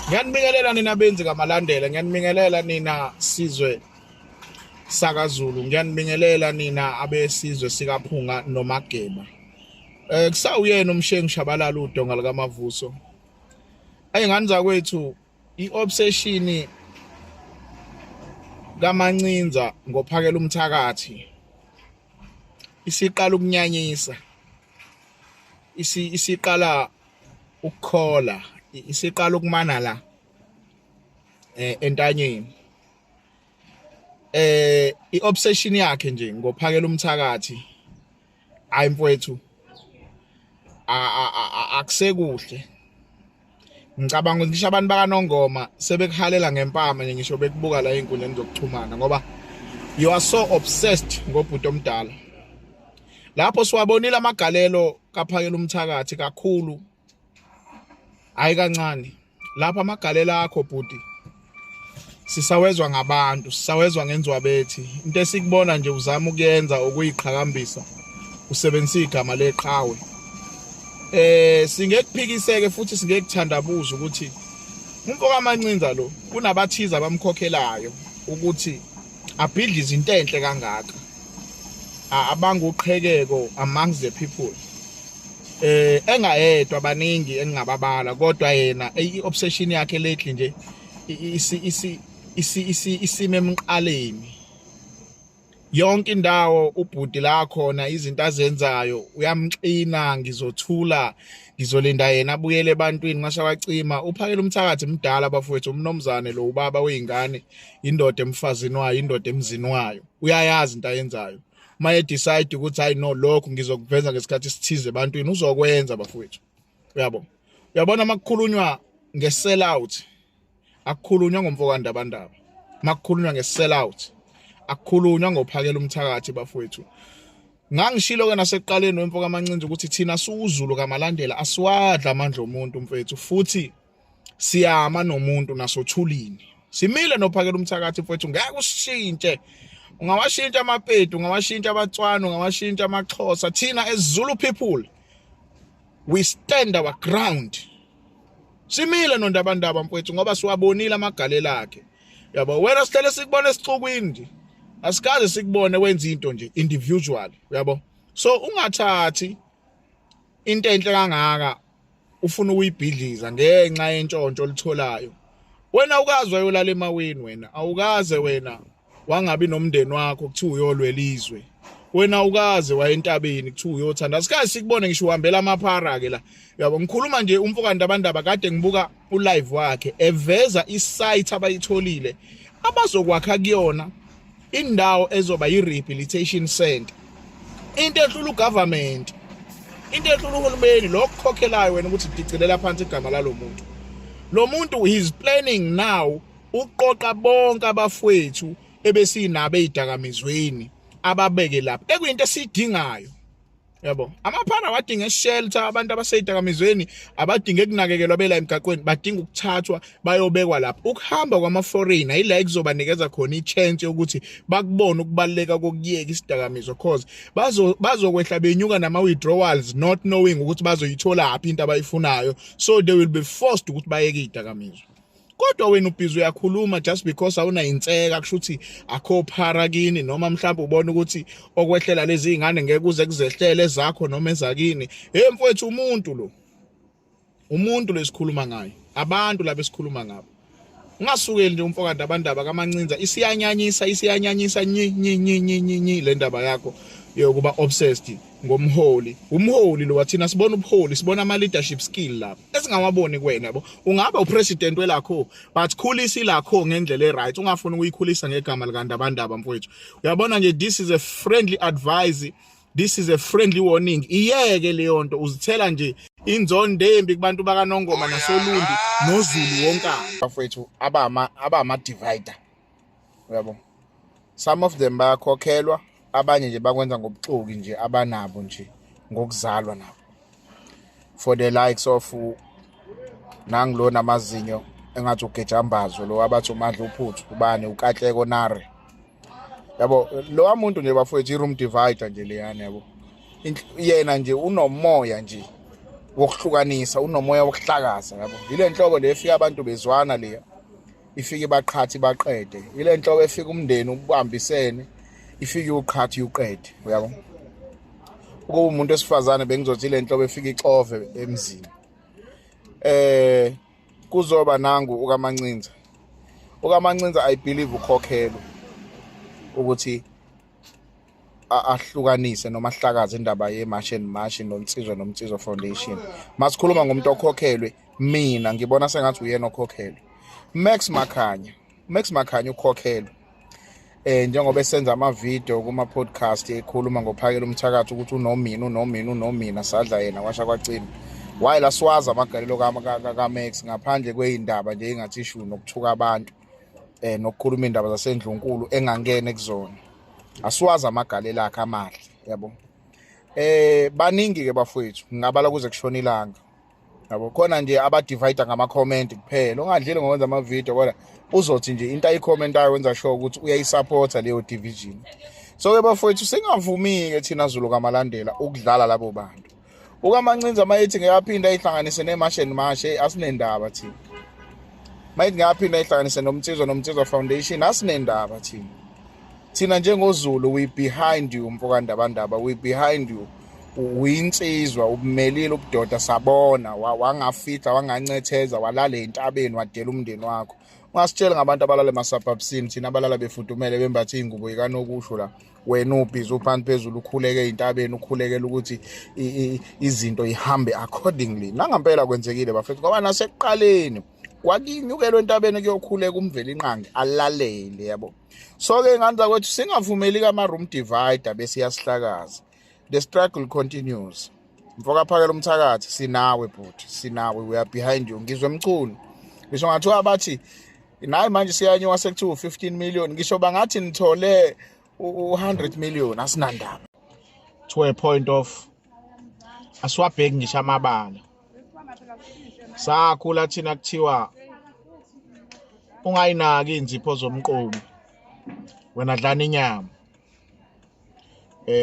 Ngiyanibingelela nina benzi kamalandela, ngiyanibingelela nina sizwe sakaZulu, ngiyanibingelela nina abesizwe sikaPhunga noMageba. Kusawuyena umshengi Shabalala udonga likaMavuso. Ayingani zakwethu iobsession kaMancinza ngophakela umthakathi isiqala ukunyanyisa, isiqala ukukhola, isiqala ukumana la entanyeni. Iobsession yakhe nje ngophakela umthakathi hayi mfowethu akusekuhle. Ngicabanga ukuthi ngisho abantu bakaNongoma sebekuhalela ngempama nje ngisho bekubuka la einkundleni zokuxhumana ngoba you are so obsessed ngobhuti omdala. Lapho siwabonile amagalelo kaphakela umthakathi kakhulu, hayi kancane. Lapha amagalelo akho bhuti sisawezwa ngabantu, sisawezwa ngenziwa bethi. Into esikubona nje uzama ukuyenza ukuyiqhakambisa usebenzisa igama leqhawe. Singekuphikiseke futhi singekuthandabuza ukuthi umfo kaMancinza lo kunabathiza bamkhokhelayo ukuthi abhidlize into enhle kangaka. Abanguqhekeko amongst the people. Engayedwa abaningi engingababala kodwa yena iobsession yakhe lately nje isime emqaleni. Yonke indawo ubhuti la khona izinto azenzayo uyamxina, ngizothula ngizolinda yena abuyele ebantwini ngashawacima. Uphakela umthakathi mdala bafowethu, umnomzane lo ubaba weingane, indoda emfazini wayo, indoda emzini wayo, uyayazi into ayenzayo. Maye decide ukuthi hayi no lokho ngizokuveza ngesikhathi sithize ebantwini uzokwenza bafowethu. Uyabona makukhulunywa nge-sell out akukhulunywa ngomfokandabandaba, makukhulunywa nge-sell out akukhulunywa ngophakela umthakathi bafowethu. Ngangishilo ke nasekuqaleni wemfo kaMancinza ukuthi thina suZulu kamalandela asiwadla amandla omuntu mfethu, futhi siyama nomuntu nasothulini. Simile nophakela umthakathi mfethu, ngeke usishintshe. Ungawashintsha amaPedi, ungawashintsha abaTswana, ungawashintsha amaXhosa. Thina as Zulu people we stand our ground. Simile nondabandaba mfethu ngoba siwabonile amagalelo akhe. Yabo wena sihlele sikubone sixukwini nje, asikaze sikubone wenza into nje individual. Yabo so ungathathi into enhle kangaka ufuna ukuyibhidliza ngenxa yentshontsho olitholayo. Wena ukazi wayolala emaweni, wena awukaze wena wangabi nomndeni wakho kuthiwa uyolwelizwe. Wena ukaze wayentabeni kuthiwa uyothanda. Asikaze sikubone ngisho uhambela amaphara ke la. Yabo ngikhuluma nje umfokandabandaba kade ngibuka ulive wakhe eveza isite abayitholile abazokwakha kuyona indawo ezoba yi-rehabilitation center. Into ehlula ugovernment, into ehlula uhulumeni lokukhokhelayo wena ukuthi dicelela phansi igama lalo muntu. Lo muntu he is planning now uqoqa bonke abafowethu ebesinabo ezidakamizweni ababeke lapha ekuyinto esidingayo. Yabo amaphara wadinga shelter, abantu abasezidakamizweni abadinga ukunakekelwa bela emgaqweni badinga ukuthathwa bayobekwa lapha. Ukuhamba kwama-foreigner ila ekuzobanikeza khona i-chance yokuthi bakubone ukubaluleka kokuyeka isidakamizwa, cause bazokwehla benyuka nama-withdrawals not knowing ukuthi bazoyithola aphi into abayifunayo, so they will be forced ukuthi bayeke izidakamizwa. Kodwa wena ubhizi uyakhuluma just because awuna inseka kusho ukuthi akho phara kini, noma mhlawumbe ubona ukuthi okwehlela lezi izingane ngeke kuze kuzehlele zakho noma ezakini. Mfowethu umuntu lesikhuluma ngayo, abantu la besikhuluma ngabo. Ungasukeli nje umfokandabandaba kaMancinza isiyanyanyisa nyi le ndaba yakho yokuba obsessed ngomholi. Umholi lo wathina sibona ubuholi, sibona ama leadership skill lapha esingawaboni kuwena yabo. Ungaba upresident welakho but khulisa ilakho ngendlela eright, ungafuni ukuyikhulisa ngegama likandabandaba mfowethu. Uyabona nje, this is a friendly advice, this is a friendly warning. Iyeke leyo nto, uzithela nje inzondo embi kubantu bakaNongoma nasoLundi noZulu wonke bafowethu abama divider. Uyabo some of them bayakhokhelwa, abanye nje bakwenza ngobuxoki nje abanabo nje ngokuzalwa nabo, for the likes of nangilona amazinyo engathi ugejambazo lo abathi uMandla uPhuthu ubani uKatleko Nare. Yabo lo muntu nje bafowethu i-room divider nje leyana. Yabo yena nje unomoya nje wokuhlukanisa, unomoya wokuhlakaza yabo. Ile nhlobo le efika abantu bezwana le, ifike ibaqhathi baqede. Ile nhlobo efika umndeni ubambisene, ifike uqhathi uqede, uyabo. Ukuba umuntu wesifazane bengizothi ile nhlobo efika ixove emzini. Kuzoba nangu ukaMancinza. UkaMancinza I believe ukhokhelwe ukuthi ahlukanise noma ahlakaze indaba yeMarch and March noMnsizwa Foundation. Masikhuluma ngomuntu okhokhelwe, mina ngibona sengathi uyena okhokhelwe. Max Makhanya ukhokhelwe. Njengoba esenza ama-video kuma-podcast ekhuluma ngophakela umthakathi ukuthi unomina sadla yena kwasha kwacima. Wayela swazi amagalelo kaMax ngaphandle kweyindaba nje engathi ishu nokuthuka abantu nokukhuluma indaba zasendlunkulu engangene kuzona. Asiwazi amagalelo akhe amahle, yabo. Baningi ke bafowethu, ngingabala kuze kushona ilanga. Yabo, khona nje abadivide ngama-comment kuphela. Ungadlile ngokwenza ama-video kodwa uzothi nje into ayikhomentayo wenza sure ukuthi uyayisupporta leyo division. So ke bafowethu singavumi-ke thina Zulu kamalandela ukudlala labo bantu. UkaMancinza mayethi ngeyaphinda ayihlanganise neMarch and March, asinendaba thina. Mayethi ngeyaphinda ayihlanganise noMnsizwa Foundation, asinendaba thina. Thina njengoZulu we behind you mfokandabandaba, we behind you. Uyinsizwa, ubumelile ubudoda sabona, wangafihla wangancetheza walala entabeni wadela umndeni wakho. Ungasitshela ngabantu abalala emasabhabsini, thina abalala befudumele bembathe ingubo ikanokusho la. Wena ubhizi uphansi phezulu ukhuleke entabeni, ukhulekela ukuthi izinto ihambe accordingly. Nangempela kwenzekile bafethu ngoba nasekuqaleni kwakinyukelwe entabeni kuyokhuleka umveli inqangi alalele, yabo. So ke ngandza kwethu singavumeli kama-room divider bese yasihlakaza. The struggle continues. Mfoka phakela umthakathi, sinawe bhuti, sinawe, we are behind you. Ngizwe emculo. Ngisho ngathiwa bathi naye manje siyanyuka sekuthiwa 15 million. Ngisho bangathi nithole 100 million, asinandaba. To a point of aswabheki ngisho amabala. Sakhula thina kuthiwa ungayinaki inzipho zomqobi wena dlana inyama.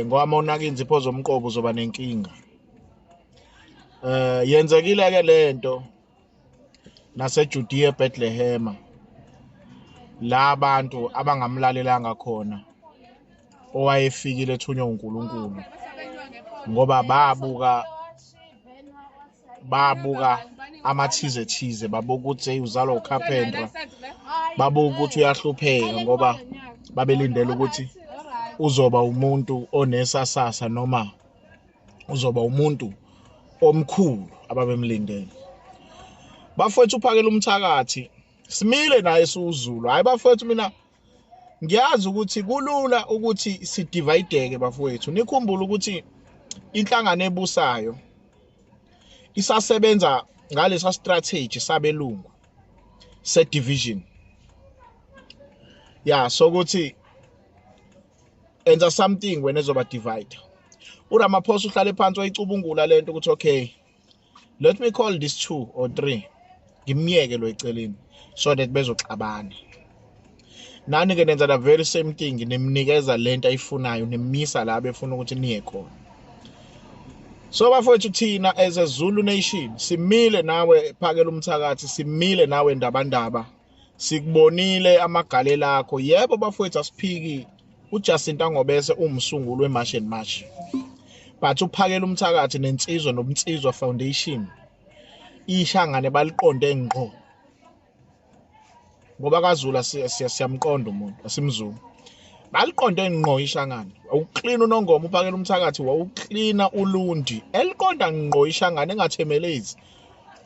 Ngoba mawunaka inzipho zomqobo uzoba nenkinga. Yenzekile ke lento naseJudea Bethlehem la abantu abangamlalelanga khona owayefikile ethunywa uNkulunkulu ngoba babuka amathize babuka ukuthi uzalwa uCarpenter, babuka ukuthi uyahlupheka ngoba babelindela ukuthi uzoba umuntu onesasasa noma uzoba umuntu omkhulu ababemlindele. Bafowethu uphakela umthakathi, simile naye siwuZulu. Hayi bafowethu, mina ngiyazi ukuthi kulula ukuthi sidivideke bafowethu. Nikhumbule ukuthi inhlangano ebusayo isasebenza ngalesa strategy sabelungu se division. So ukuthi enza something when ezoba divide. uRamaphosa uhlale phansi wayicubungula lento ukuthi okay, let me call this 2 or 3, ngimyeke lo eceleni so that bezoxabana. Nani ke nenza the very same thing, nemnikeza lento ayifunayo, nemisa la befuna ukuthi niye khona. So bafowethu thina as a Zulu nation simile nawe phakela umthakathi, simile nawe ndabandaba, sikubonile amagalelo akho. Yebo bafowethu asiphiki uJacinta Ngobese umsunguli weMarch and March, but uphakela umthakathi nensizwa noMnsizwa Foundation ishangane baliqonde ngqo ngoba kaZulu siyamqonda umuntu asimZulu, baliqonde ngqo ishangane. Awuklina uNongoma uphakela umthakathi, wawuklina uLundi eliqonda ngqo ishangane, engathemelezi,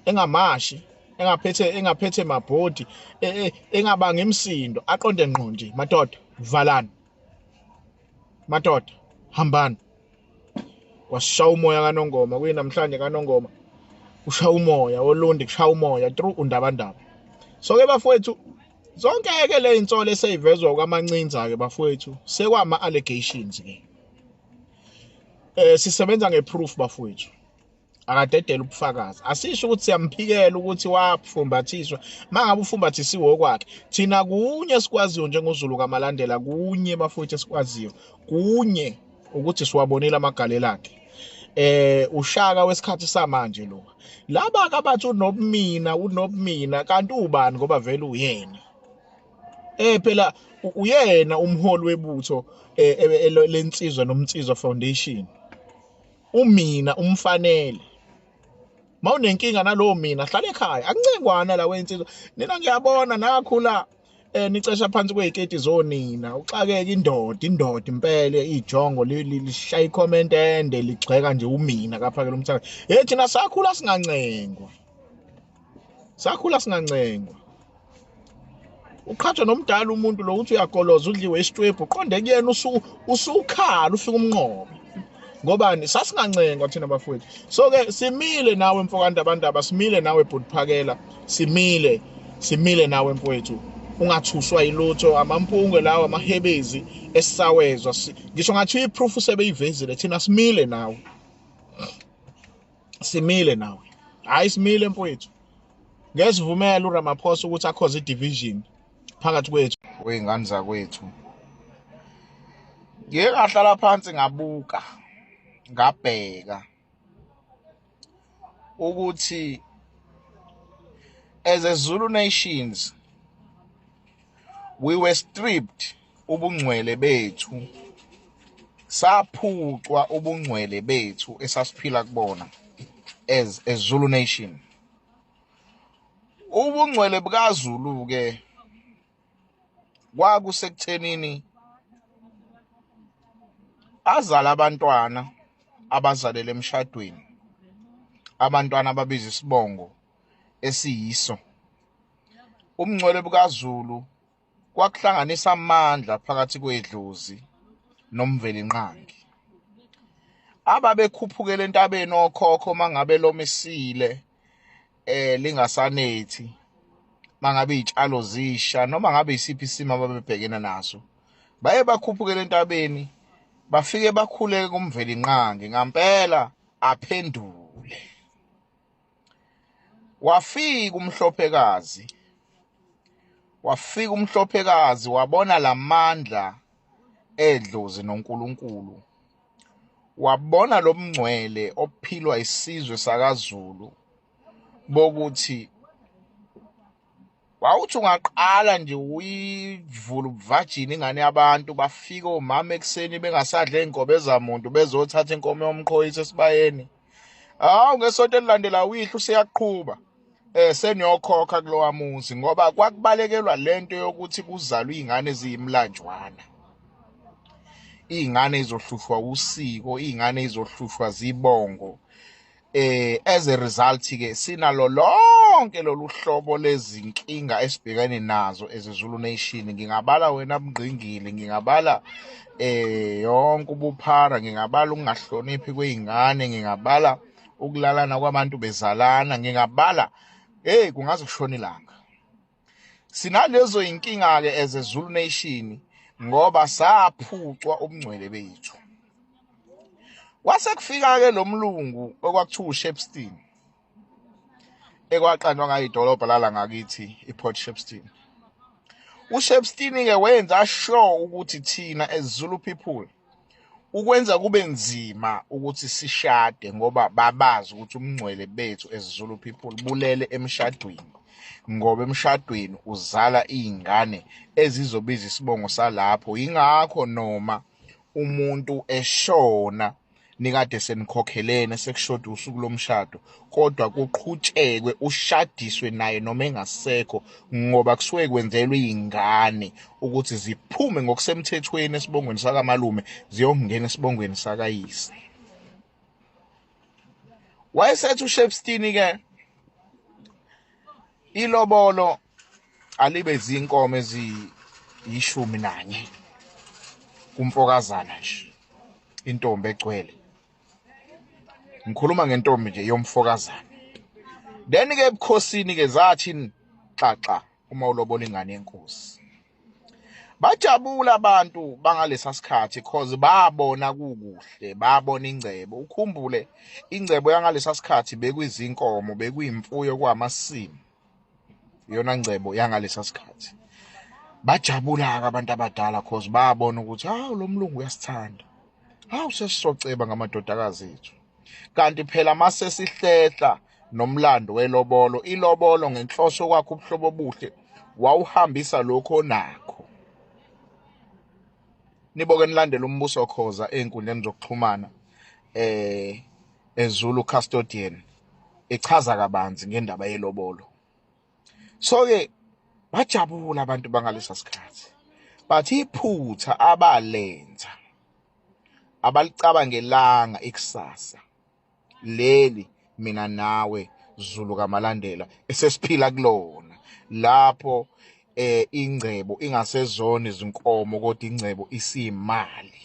engamashi, engaphethe mabhodi, engabanga imsindo, aqonde ngqo nje. Madoda valani, madoda hambani. Washaya umoya kaNongoma, kuyinamhlanje kaNongoma ushaya umoya, woLundi kushaya umoya through undabandaba. So ke bafowethu zonke ke le insolo eseyivezwa kwaMancinza ke bafowethu sekwama allegations ke. Sisebenza ngeproof bafowethu, akadedela ubufakazi. Asisho ukuthi siyamphikela ukuthi wafumbathiswa. Mangabe ufumbathisiwe okwakhe, thina kunye sikwaziyo njengoZulu kamalandela, kunye bafowethu esikwaziyo, kunye ukuthi siwabonile amagalelo akhe. uShaka wesikhathi samanje lo. Laba kabathi unobumina kanti ubani ngoba vele uyena. Phela uyena umholi webutho lensizwa nomnsizwa foundation. Umina umfanele. Mawunenkinga nalowo mina hlala ekhaya akuncengwana la wensizwa. Nina ngiyabona nakhula nicesha phansi kweziketi zonina uxakeke indoda impela ijongo lishaya icomment ende ligxeka nje umina kaphakela umthaka. Thina sakhula singancengwa. Uqhathwa nomdala umuntu lo uthi uyagoloza udliwe isitwebhu uqonde kuyena usukhala ufika umnqobo. Ngobani sasingancengwa thina bafowethu. So ke simile nawe mfokandabandaba, simile nawe bhudiphakela, simile nawe mfowethu. Ungathuswa yilutho amampunge lawo amahebezi esisawezwa. Ngisho ngathi iproof sebeyivezile thina simile nawe. Hayi simile mfowethu. Ngesivumela uRamaphosa ukuthi akhoze idivision phakathi kwethu wey'ngane zakwethu. Ngike ngahlala phansi ngabuka ngabheka ukuthi as a Zulu nations we were stripped ubungcwele bethu, saphucwa ubungcwele bethu esasiphila kubona as a Zulu nation. Ubungcwele bukaZulu ke kwakusekuthenini azala abantwana abazalele emshadweni, abantwana ababiza isibongo esiyiso. Ubungcwele bukaZulu kwakuhlanganisa amandla phakathi kwedlozi nomvelinqangi ababekhuphukela entabeni okhokho mangabe lomisile lingasanethi, mangabe izitshalo zisha noma ngabe isiphi isimo ababebhekena naso, baye bakhuphukela entabeni bafike bakhuleke kumvelinqangi ngampela aphendule. Wafika umhlophekazi wabona lamandla edlozi noNkulunkulu, wabona lo mngcwele ophilwa isizwe sakaZulu bokuthi wawuthi ungaqala nje uyivula ubuvajini ingane yabantu bafika omama ekuseni bengasadla iy'nkobe ezamuntu bezothatha inkomo yomqhoyisi esibayeni. Ngesonto elilandela uyihlo useyaqhuba seniyokhokha kulowa muzi ngoba kwakubalekelwa lento yokuthi kuzalwe iy'ngane eziyimlanjwana, iy'ngane ezizohlushwa usiko, iy'ngane ezizohlushwa zibongo. As a result-ke sinalo lonke lolu hlobo lezinkinga esibhekane nazo as a Zulu nation. Ngingabala wena Mngqingili, ngingabala yonke ubuphara, ngingabala ukungahloniphi kwey'ngane, ngingabala ukulalana kwabantu bezalana, ngingabala kungaze kushona ilanga. Sinalezo y'nkinga-ke as a Zulu nation ngoba saphucwa ubungcwele bethu. Kwase kufika-ke lo mlungu okwakuthiwa uShepstone ekwaqanjwa ngayo idolobha lala ngakithi iPort Shepstone. uShepstone-ke wenza sure ukuthi thina as Zulu people ukwenza kube nzima ukuthi sishade ngoba babazi ukuthi ubungcwele bethu as Zulu people bulele emshadweni, ngoba emshadweni uzala iy'ngane ezizobiza isibongo salapho. Yingakho noma umuntu eshona nikade senikhokhelene sekushoda usuku lomshado kodwa kuqhutshekwe ushadiswe naye noma engasekho, ngoba kusuke kwenzelwe iy'ngane ukuthi ziphume ngokusemthethweni esibongweni sakamalume ziyongena esibongweni sakayise. Wayesethi uShepstone-ke ilobolo alibe zinkomo eziyi11 kumfokazana nje, intombi egcwele. Ngikhuluma ngentombi nje yomfokazana. Then-ke ebukhosini-ke zathi xaxa uma ulobola ingane yenkosi. Bajabula abantu bangalesa sikhathi because babona kukuhle, babona ingcebo. Ukhumbule ingcebo yangalesa sikhathi bekuyizinkomo, bekuyimfuyo kwamasimi. Iyona ngcebo yangalesa sikhathi. Bajabula-ke abantu abadala because babona ukuthi lo mlungu uyasithanda. Sesizoceba ngamadodakazi ethu. kanti phela mase sihlehla nomlando welobolo, ilobolo ngenhloso kwakho ubuhlobo obuhle wawuhambisa lokho onakho. Niboke nilandele umbuso Khoza ey'nkundleni zokuxhumana eZulu Custodian echaza kabanzi ngendaba yelobolo. So-ke bajabula abantu bangalesa sikhathi, bathi iphutha abalenza abalicabangelanga ikusasa leli mina nawe Zulu kaMalandela esesiphila kulona, lapho ingcebo ingasezona izinkomo kodwa ingcebo isiyimali.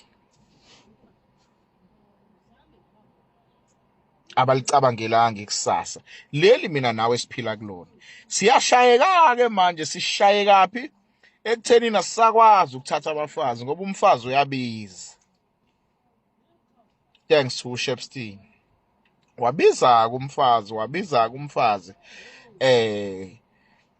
Abalicabangelanga ikusasa leli mina nawe siphila kulona. Siyashayeka-ke manje, sishayekaphi? Ekuthenini asisakwazi ukuthatha abafazi ngoba umfazi uyabiza. Thanks to Shepstein. Wabiza-ke umfazi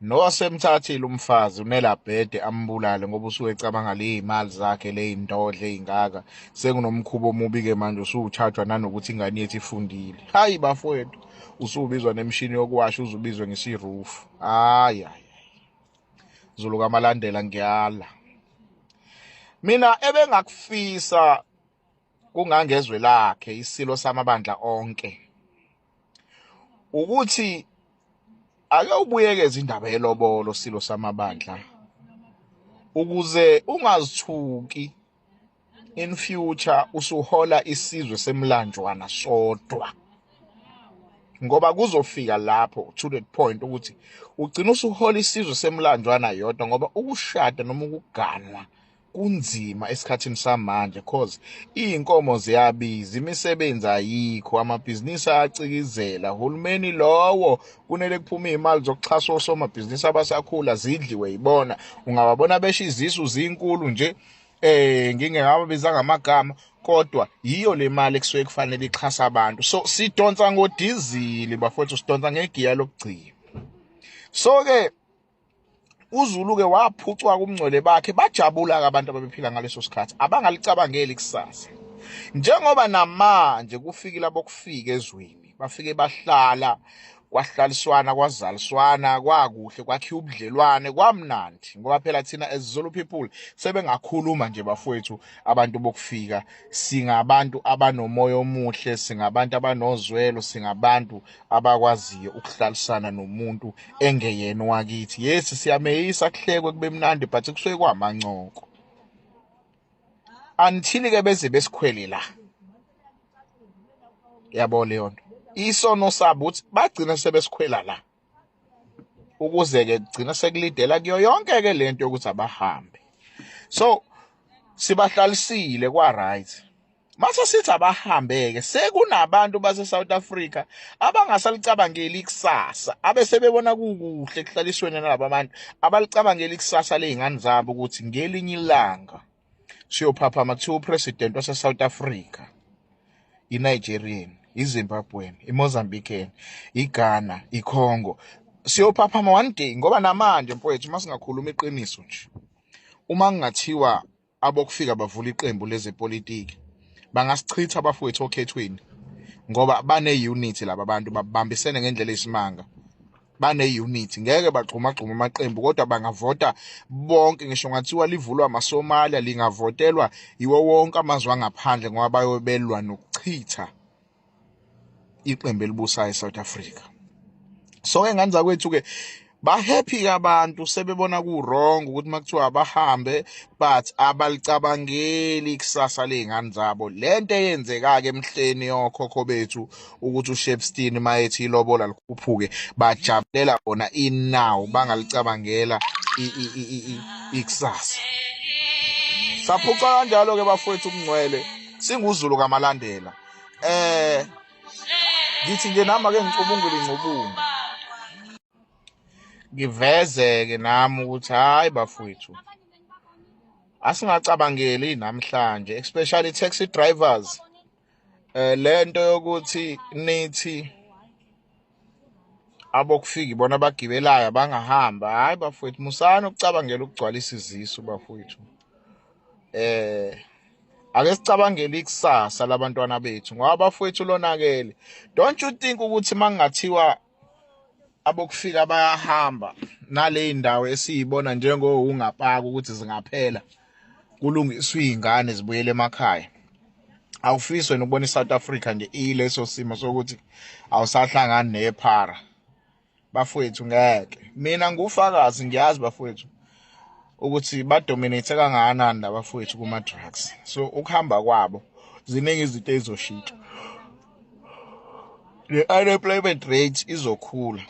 nowasemthathile umfazi uNelabhede ambulale ngoba usuke ecabanga ley'mali zakhe ley'ndodle ey'ngaka. Sekunomkhuba omubi-ke manje, usuwuthathwa nanokuthi ingane yethu ifundile. Hayi bafowethu, usubizwa nemishini yokuwasha, uzubizwe ngesirufu. Hayi Zulu kaMalandela, ngiyala. Mina ebengakufisa kungangezwe lakhe isilo samabandla onke ukuthi ake ubuyekeze indaba yelobolo, silo samabandla, ukuze ungazithuki in future usuhola isizwe semlanjwana sodwa, ngoba kuzofika lapho to that point ukuthi ugcina usuhola isizwe semlanjwana yodwa, ngoba ukushada noma ukuganwa kunzima esikhathini samanje cause iy'nkomo ziyabiza, imisebenzi ayikho, amabhizinisi ayacikizela. Hulumeni lowo kunele kuphume iy'mali zokuxhasa osomabhizinisi abasakhula, zidliwe yibona. Ungababona besha izisu zinkulu nje, ngingekababizanga amagama, kodwa yiyo le mali ekusuke kufanele ixhasa abantu. So sidonsa ngodizili bafowethu, sidonsa ngegiya lokugcina. So-ke uZulu-ke waphucwa kumngcwele bakhe, bajabula-ke abantu ababephila ngaleso sikhathi, abangalicabangeli ikusasa. Njengoba namanje kufikile abokufika ezweni, bafike bahlala, kwahlaliswana, kwazaliswana, kwakuhle, kwakhiwa ubudlelwane, kwamnandi, ngoba phela thina as Zulu people sebengakhuluma nje bafowethu. Abantu bokufika singabantu abanomoya omuhle, singabantu abanozwelo, singabantu abakwaziyo ukuhlalisana nomuntu engeyena wakithi. Yes, siyameyisa kuhlekwe kube mnandi, but kusuke kwamancoko until-ke beze besikhwele la. Yabo leyo nto isono sabo ukuthi bagcina sebesikhwela la, ukuze-ke kugcina sekulidela kuyo yonke-ke lento yokuthi abahambe. So sibahlalisile kwa-right, mase sithi abahambe-ke sekunabantu base-South Africa abangasalicabangeli ikusasa, abesebebona kukuhle ekuhlalisweni nalaba bantu abalicabangeli ikusasa ley'ngane zabo, ukuthi ngelinye ilanga siyophaphama kuthiwa upresident wase-South Africa, i-Nigerian, i-Zimbabwean, i-Mozambican, i-Ghana, i-Congo, siyophaphama one day. Ngoba namanje mfowethu, uma singakhuluma iqiniso nje, uma kungathiwa abokufika bavula iqembu lezepolitiki bangasichitha abafowethu okhethweni, ngoba bane-unity laba bantu, babambisene ngendlela eyisimanga, bane-unity. Ngeke bagxumagxuma amaqembu, kodwa bangavota bonke. Ngisho ngathiwa livulwa amaSomalia, lingavotelwa iwo wonke amazwe angaphandle, ngoba bayobelwa nokuchitha iqembu elibusayo eSouth Africa. So engane zakwethu-ke bahappy-ke abantu, sebebona ku-wrong ukuthi makuthiwa abahambe, but abalicabangeli ikusasa ley'ngane zabo. Lento eyenzeka-ke emhleni yokhokho bethu ukuthi uShepstein mayethi ilobola likhuphuke, bajabulela bona inawu, bangalicabangela ikusasa. Saphuca kanjalo-ke bafowethu ukungcwele, singuZulu kaMalandela. Ngithi nje nami ake ngicubungule ingcubungu, ngiveze-ke nami ukuthi hayi bafowethu, asingacabangeli namhlanje, especially taxi drivers. Lento yokuthi nithi abokufika ibona abagibelayo bangahamba, hayi bafowethu, musana ukucabangela ukugcwalisa izisu bafowethu. ake sicabangele ikusasa labantwana bethu ngoba bafowethu lonakele. Don't you think ukuthi mangathiwa abokufika bayahamba nale ndawo esiyibona ungapaka ukuthi zingaphela kulungiswe izingane zibuyele emakhaya, awufiswe nokubona iSouth Africa nje ileso simo sokuthi awusahlangani nephara? Bafowethu ngeke, mina ngufakazi, ngiyazi bafowethu ukuthi badominate kangakanani labafowethu kuma-drugs. So ukuhamba kwabo ziningi izinto ezoshintsha, le-unemployment rate izokhula.